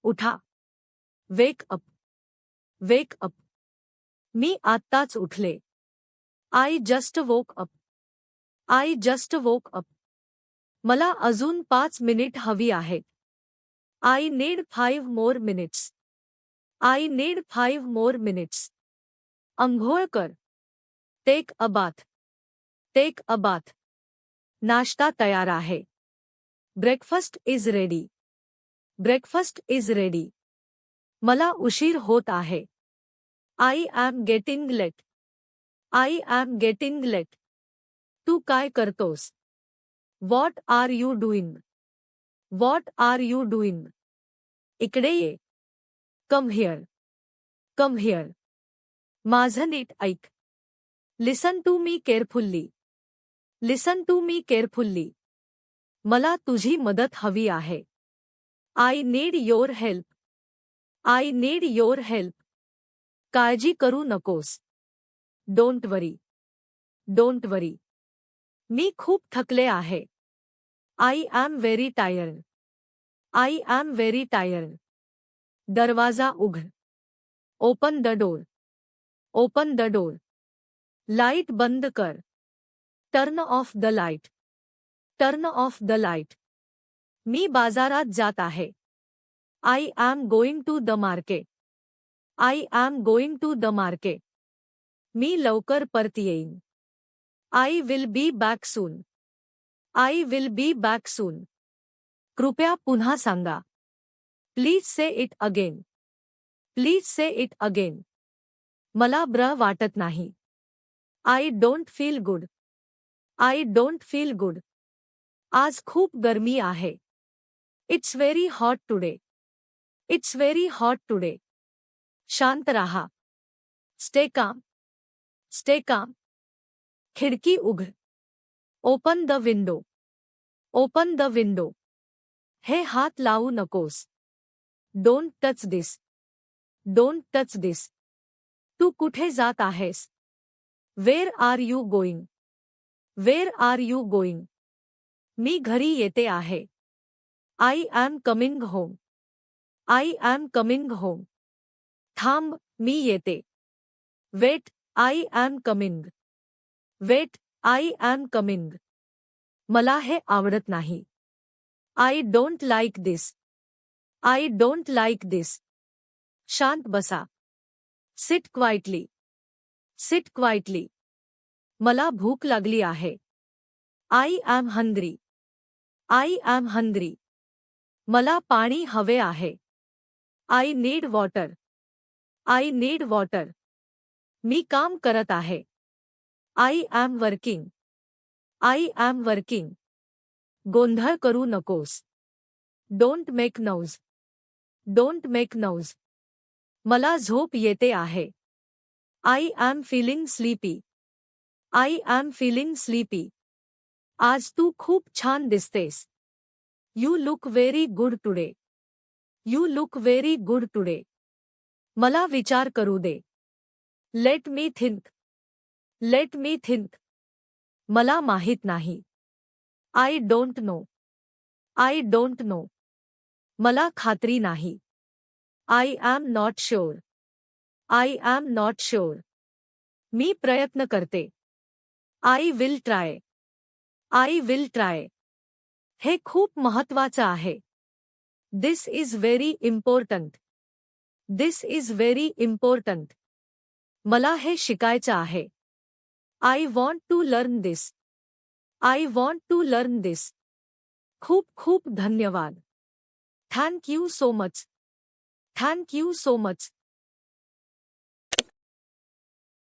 उठा. Wake up. Wake up. मी आत्ताच उठले. I just woke up. I just woke up. मला अजून 5 मिनिट हवी आहेत. I need 5 more minutes. I need 5 more minutes. अंघोळ कर. Take a bath. Take a bath. नाश्ता तयार आहे. Breakfast is ready. Breakfast is ready. मला उशीर होत आहे. I am getting late. I am getting late. तू काय करतोस? What are you doing? What are you doing? इकडे ये. कम हिअर. Come here. माझं नीट ऐक. Listen to me carefully. Listen to me carefully. मला तुझी मदत हवी आहे. I need your help. I need your help. काळजी करू नकोस. Don't worry. डोंट वरी. मी खूप थकले आहे. I am very tired. I am very tired. दरवाजा उघड. Open the door. Open the door. Light बंद कर. Turn off the light. Turn off the light. मी बाजारात जात आहे. I am going to the market. I am going to the market. मी लवकर परत येईन. I will be back soon. I will be back soon. कृपया पुन्हा सांगा. Please say it again. Please say it again. मला बरं वाटत नाही. I don't feel good. I don't feel good. आज खूप गरमी आहे. It's very hot today. It's very hot today. शांत रहा. Stay calm. Stay calm. खिडकी उघड. Open the window. Open the window. हे हात लावू नकोस. Don't touch this. Don't touch this. तू कुठे जात आहेस? Where are you going? Where are you going? मी घरी येते आहे. I am coming home. I am coming home. थांब, मी येते. Wait, I am coming. Wait, I am coming. मला हे आवडत नाही. I don't like this. I don't like this. शांत बसा. Sit quietly. Sit quietly. मला भूक लागली आहे. I am hungry. I am hungry. मला पाणी हवे आहे. I need water. I need water. मी काम करत आहे. I am working. I am working. गोंधळ करू नकोस. Don't make noise. Don't make noise. मला झोप येते आहे. I am feeling sleepy. I am feeling sleepy. आज तू खूप छान दिसतेस. You look very good today. You look very good today. मला विचार करू दे. Let me think. Let me think. मला माहित नाही. I don't know. I don't know. मला खात्री नाही. I am not sure. I am not sure. मी प्रयत्न करते. I will try. I will try. हे खूप महत्वाचं आहे. This is very important. This is very important. मला हे शिकायचं आहे. I want to learn this. I want to learn this. खूप खूप धन्यवाद. Thank you so much. Thank you so much.